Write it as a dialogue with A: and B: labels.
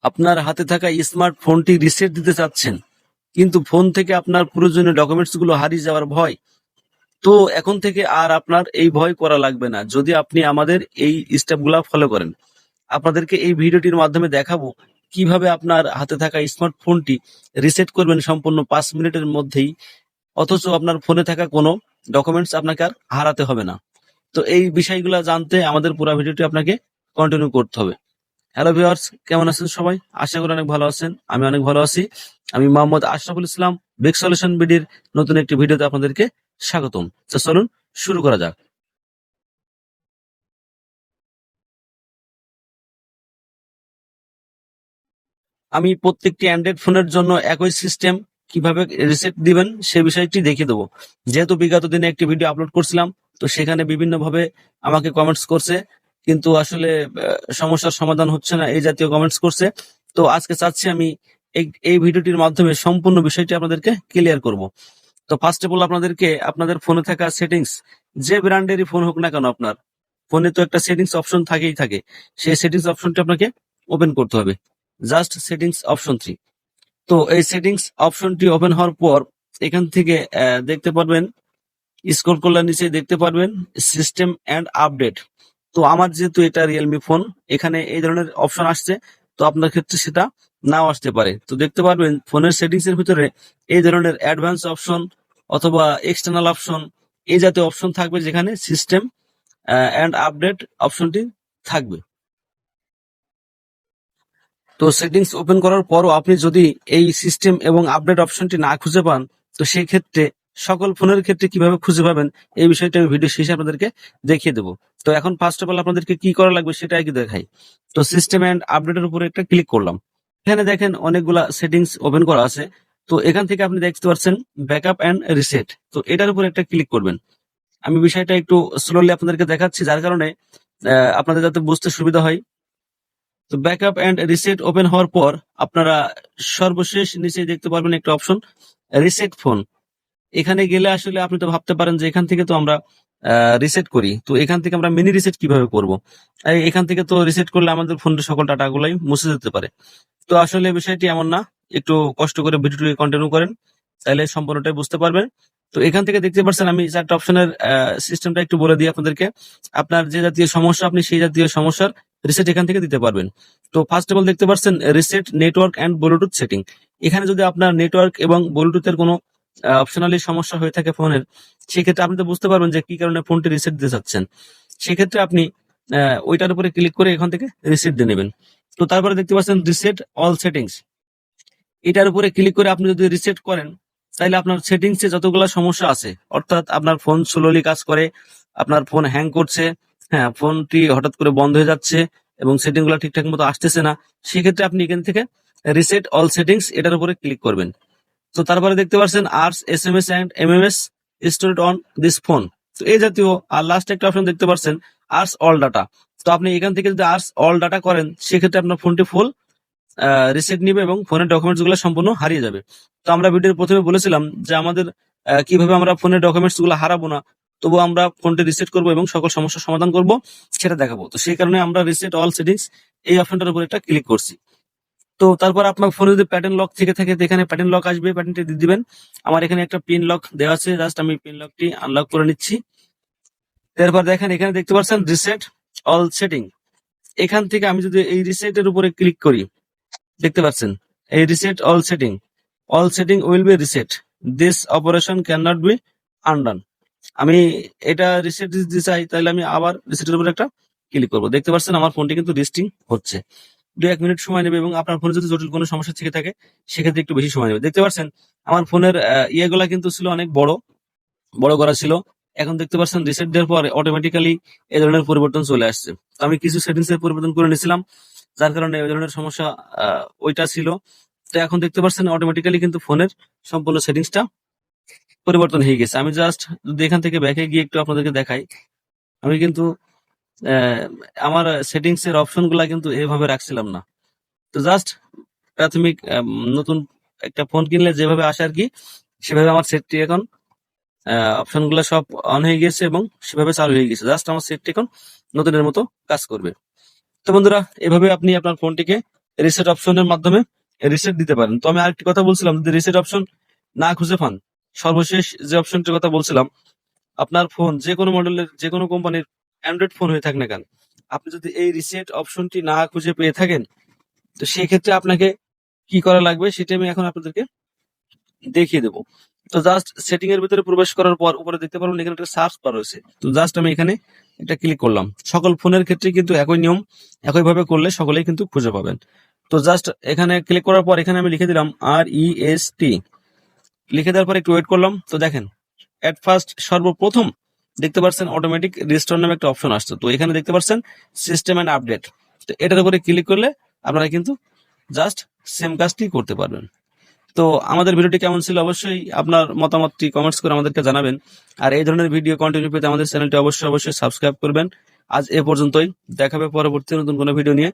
A: আপনার হাতে থাকা স্মার্টফোনটি রিসেট দিতে চাচ্ছেন, কিন্তু ফোন থেকে আপনার প্রয়োজনীয় ডকুমেন্টস গুলো হারিয়ে যাওয়ার ভয়। তো এখন থেকে আর আপনার এই ভয় করা লাগবে না, যদি আপনি আমাদের এই স্টেপগুলা ফলো করেন। আপনাদেরকে এই ভিডিওটির মাধ্যমে দেখাবো কিভাবে আপনার হাতে থাকা স্মার্টফোনটি রিসেট করবেন সম্পূর্ণ 5 মিনিটের মধ্যেই, অথচ আপনার ফোনে থাকা কোনো ডকুমেন্টস আপনাকে আর হারাতে হবে না। তো এই বিষয়গুলো জানতে আমাদের পুরো ভিডিওটি আপনাকে কন্টিনিউ করতে হবে। হ্যালো ভিউয়ার্স, কেমন আছেন সবাই? আশা করি অনেক ভালো আছেন। আমি অনেক ভালো আছি। আমি মোহাম্মদ আশরাফুল ইসলাম, বিগ সলিউশন বিডির নতুন একটি ভিডিওতে আপনাদেরকে স্বাগতম। তো চলুন শুরু করা যাক। আমি প্রত্যেকটি অ্যান্ড্রয়েড ফোনের জন্য একই সিস্টেম কিভাবে রিসেট দিবেন সে বিষয়টি দেখিয়ে দেবো। যেহেতু বিগত দিনে একটি ভিডিও আপলোড করছিলাম, তো সেখানে বিভিন্নভাবে আমাকে কমেন্টস করছে, কিন্তু আসলে সমস্যার সমাধান হচ্ছে না এই জাতীয় কমেন্টস করছে। তো আজকে চাচ্ছি আমি এই ভিডিওটির মাধ্যমে সম্পূর্ণ বিষয়টি আপনাদেরকে ক্লিয়ার করব। তো ফার্স্ট অফ অল আপনাদেরকে আপনাদের ফোনে থাকা সেটিংস, যে ব্র্যান্ডেরই ফোন হোক না কেন, আপনার ফোনে তো একটা সেটিংস অপশন থাকেই থাকে। সেই সেটিংস অপশনটি আপনাকে ওপেন করতে হবে। Just settings option 3। তো এই সেটিংস অপশনটি ওপেন হওয়ার পর এখান থেকে দেখতে পারবেন, স্ক্রল করলে নিচে দেখতে পারবেন সিস্টেম এন্ড আপডেট। তো আমার যেহেতু এটা রিয়েলমি ফোন, এখানে এই ধরনের অপশন আসছে, তো আপনার ক্ষেত্রে সেটা নাও আসতে পারে। তো দেখতে পারবেন ফোনের সেটিংস এর ভিতরে এই ধরনের অ্যাডভান্স অপশন অথবা এক্সটার্নাল অপশন, এই জাতীয় অপশন থাকবে, যেখানে সিস্টেম এন্ড আপডেট অপশনটি থাকবে। তো সেটিংস ওপেন করার পরও আপনি যদি এই সিস্টেম এবং আপডেট অপশনটি না খুঁজে পান, তো সেই ক্ষেত্রে সকল ফোনের ক্ষেত্রে কিভাবে খুঁজে পাবেন এই বিষয়টা আমি ভিডিও শেষে আপনাদেরকে দেখিয়ে দেবো। তো এখন ফার্স্ট অফ অল আপনাদেরকে কি করা লাগবে সেটা কি দেখাই। তো সিস্টেম এন্ড আপডেটের উপরে একটা ক্লিক করলাম। এখানে দেখেন অনেকগুলা সেটিংস ওপেন করা আছে। তো এখান থেকে আপনি দেখতে পাচ্ছেন ব্যাকআপ এন্ড রিসেট। তো এটার উপরে একটা ক্লিক করবেন। আমি বিষয়টা একটু স্লোলি আপনাদেরকে দেখাচ্ছি, যার কারণে আপনাদের যাতে বুঝতে সুবিধা হয়। তো ব্যাকআপ এন্ড রিসেট ওপেন হওয়ার পর আপনারা সর্বশেষ নিচে দেখতে পারবেন একটা অপশন, রিসেট ফোন। এখানে গেলে আসলে আপনি তো ভাবতে পারেন যে এখান থেকে তো আমরা রিসেট করি, তো এখান থেকে আমরা মিনি রিসেট কিভাবে করব? এখান থেকে তো রিসেট করলে আমাদের ফোনের সকল ডাটা গুলাই মুছে যেতে পারে। তো আসলে বিষয়টি এমন না, একটু কষ্ট করে ভিডিওটি কন্টিনিউ করেন, তাহলে সম্পূর্ণটাই বুঝতে পারবেন। তো এখান থেকে দেখতে পাচ্ছেন আমি চারটা অপশনের সিস্টেমটা একটু বলে দিই আপনাদেরকে। আপনার যে জাতীয় সমস্যা, আপনি সেই জাতীয় সমস্যার রিসেট এখান থেকে দিতে পারবেন। তো ফার্স্ট অফ অল দেখতে পাচ্ছেন reset network and Bluetooth setting. এখানে যদি আপনার নেটওয়ার্ক এবং ব্লুটুথের কোনো অপশনালি সমস্যা হয়ে থাকে ফোনের, সেক্ষেত্রে আপনি তো বুঝতে পারবেন যে কি কারণে ফোনটি রিসেট দিতে চাচ্ছেন। সেক্ষেত্রে আপনি ওইটার উপরে ক্লিক করে এখান থেকে রিসেট দিয়ে নেবেন। তো তারপরে দেখতে পাচ্ছেন রিসেট অল সেটিংস। এটার উপরে ক্লিক করে আপনি যদি রিসেট করেন, তাহলে আপনার সেটিংস এ যতগুলো সমস্যা আছে, অর্থাৎ আপনার ফোন স্লোলি কাজ করে, আপনার ফোন হ্যাং করছে, হ্যাঁ ফোনটি হঠাৎ করে বন্ধ হয়ে যাচ্ছে এবং সেটিং গুলো ঠিকঠাক মতো আসতেছে না, সেক্ষেত্রে আপনি এখান থেকে রিসেট অল সেটিংস এটার উপরে ক্লিক করবেন। তো তারপরে দেখতে পাচ্ছেন আর্স SMS and MMS stored on this phone. তো এই জাতীয় আর লাস্ট একটা অপশন দেখতে পাচ্ছেন আর্স অল ডাটা। তো আপনি এখান থেকে যদি আর্স অল ডাটা করেন, সেক্ষেত্রে আপনার ফোনটি ফুল রিসেট নিবে এবং ফোনের ডকুমেন্টস গুলো সম্পূর্ণ হারিয়ে যাবে। তো আমরা ভিডিওর প্রথমে বলেছিলাম যে আমাদের কিভাবে আমরা ফোনের ডকুমেন্টস গুলো হারাবো না, তবু আমরা ফোনটি রিসেট করবো এবং সকল সমস্যার সমাধান করব, সেটা দেখাবো। তো সেই কারণে আমরা রিসেট অল সেটিংস এই অপশনটার উপর একটা ক্লিক করছি। তো তারপর আপনার ফোনে যদি প্যাটার্ন লক থেকে থাকে, তো এখানে প্যাটার্ন লক আসবে, প্যাটার্নটি দিয়ে দিবেন। আমার এখানে একটা পিন লক দেওয়া আছে, জাস্ট আমি পিন লকটি আনলক করে নিচ্ছি। এরপর দেখেন এখানে দেখতে পাচ্ছেন রিসেট অল সেটিং। এখান থেকে আমি যদি এই রিসেটের উপরে ক্লিক করি, দেখতে পাচ্ছেন এই reset all setting will be reset, this operation can not be undone. আমি এটা রিসেট দিতে চাই, তাহলে আমি আবার রিসেটের উপরে একটা ক্লিক করবো। দেখতে পাচ্ছেন আমার ফোনটি কিন্তু রিস্টিং হচ্ছে, 2-1 মিনিট সময় নেবে এবং আপনার ফোনে যদি জটিল কোনো সমস্যা থেকে থাকে সেক্ষেত্রে একটু বেশি সময় নেবে। দেখতে পাচ্ছেন আমার ফোনের ইয়েগুলা কিন্তু ছিল অনেক বড় বড় করা ছিল। এখন দেখতে পাচ্ছেন রিসেট দেওয়ার পর অটোমেটিক্যালি এই ধরনের পরিবর্তন চলে আসছে। তো আমি কিছু সেটিংস এর পরিবর্তন করে নিয়েছিলাম, যার কারণে ওই ধরনের সমস্যা ওইটা ছিল। তো এখন দেখতে পাচ্ছেন অটোমেটিক্যালি কিন্তু ফোনের সম্পূর্ণ সেটিংসটা পরিবর্তন হয়ে গেছে। আমি জাস্ট যদি এখান থেকে ব্যাকে গিয়ে একটু আপনাদেরকে দেখাই, আমি কিন্তু আহ, আমার সেটিংস এর অপশন গুলা কিন্তু এভাবে রাখছিলাম না। তো জাস্ট প্রাথমিক নতুন একটা ফোন কিনলে যেভাবে আসে আর কি, সেভাবে আমার সেটটি এখন অপশন গুলো সব অন হয়ে গেছে এবং সেভাবে চালু হয়ে গেছে। জাস্ট আমার সেটটি এখন নতুনের মতো কাজ করবে। তো বন্ধুরা, এভাবে আপনি আপনার ফোনটিকে রিসেট অপশনের মাধ্যমে রিসেট দিতে পারেন। তো আমি আরেকটি কথা বলছিলাম, যদি রিসেট অপশন না খুঁজে পান, সর্বশেষ যে অপশনটির কথা বলছিলাম, আপনার ফোন যে কোনো মডেলের যে কোনো কোম্পানির অ্যান্ড্রয়েড ফোন হয়ে থাক না কেন, আপনি যদি এই রিসেট অপশনটি না খুঁজে পেয়ে থাকেন, তো সেই ক্ষেত্রে আপনাকে কি করা লাগবে সেটা আমি এখন আপনাদেরকে দেখিয়ে দেবো। তো জাস্ট সেটিং এর ভিতরে প্রবেশ করার পর উপরে দেখতে পারবেন এখানে একটা সার্চ বার রয়েছে। তো জাস্ট আমি এখানে এটা ক্লিক করলাম। সকল ফোনের ক্ষেত্রে কিন্তু একই নিয়ম, একইভাবে করলে সকলেই কিন্তু খুঁজে পাবেন। তো জাস্ট এখানে ক্লিক করার পর এখানে আমি লিখে দিলাম REST, লিখে দেওয়ার পর একটু ওয়েট করলাম। তো দেখেন এট ফার্স্ট সর্বপ্রথম দেখতে পাচ্ছেন অটোমেটিক রিস্টোর নামে একটা অপশন আসছে। তো এখানে দেখতে পাচ্ছেন সিস্টেম এন্ড আপডেট, তো এটার উপরে ক্লিক করলে আপনারা কিন্তু জাস্ট সেম কাজটি করতে পারবেন। তো আমাদের ভিডিওটি কেমন ছিল অবশ্যই আপনার মতামতটি কমেন্টস করে আমাদেরকে জানাবেন। আর এই ধরনের ভিডিও কন্টিনিউ পেতে আমাদের চ্যানেলটি অবশ্যই সাবস্ক্রাইব করবেন। আজ এ পর্যন্তই, দেখাবে পরবর্তী নতুন কোনো ভিডিও নিয়ে।